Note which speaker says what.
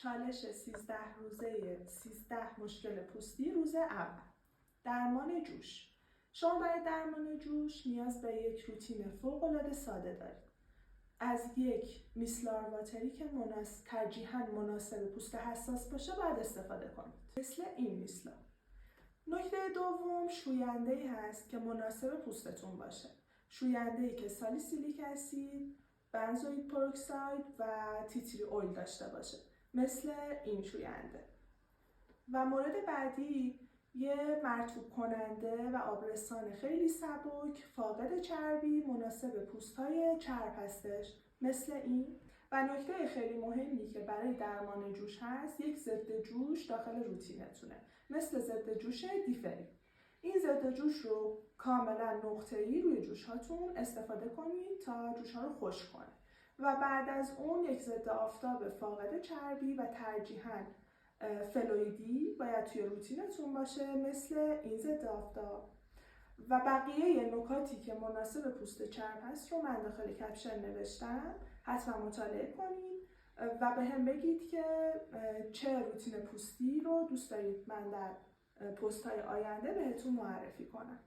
Speaker 1: چالش 13 روزه 13 مشکل پوستی روز اول. درمان جوش. شما برای درمان جوش نیاز به یک روتین فوق‌العاده ساده دارید. از یک میسلار واتری که ترجیحاً مناسب پوست حساس باشه باید استفاده کنید. مثل این میسلار. نکته دوم شوینده‌ای هست که مناسب پوستتون باشه. شوینده‌ای که سالیسیلیک اسید، بنزوئید پروکساید و تیتری اویل داشته باشه. مثل این شوینده. و مورد بعدی یه مرطوب کننده و آبرسان خیلی سبک، فاقد چربی، مناسب پوست‌های چرب هستش. مثل این. و نکته خیلی مهمی که برای درمان جوش هست، یک ضد جوش داخل روتینتونه. مثل ضد جوش دیفری. این ضد جوش رو کاملا نقطه‌ای روی جوش‌هاتون استفاده کنید تا جوش‌ها رو خشک کنه. و بعد از اون یک ضد آفتاب فاقد چربی و ترجیحاً فلویدی باید توی روتینتون باشه، مثل این ضد آفتاب. و بقیه نکاتی که مناسب پوست چرب هست رو من داخل کپشن نوشتم، حتما مطالعه کنید و به هم بگید که چه روتین پوستی رو دوست دارید من در پست های آینده بهتون معرفی کنم.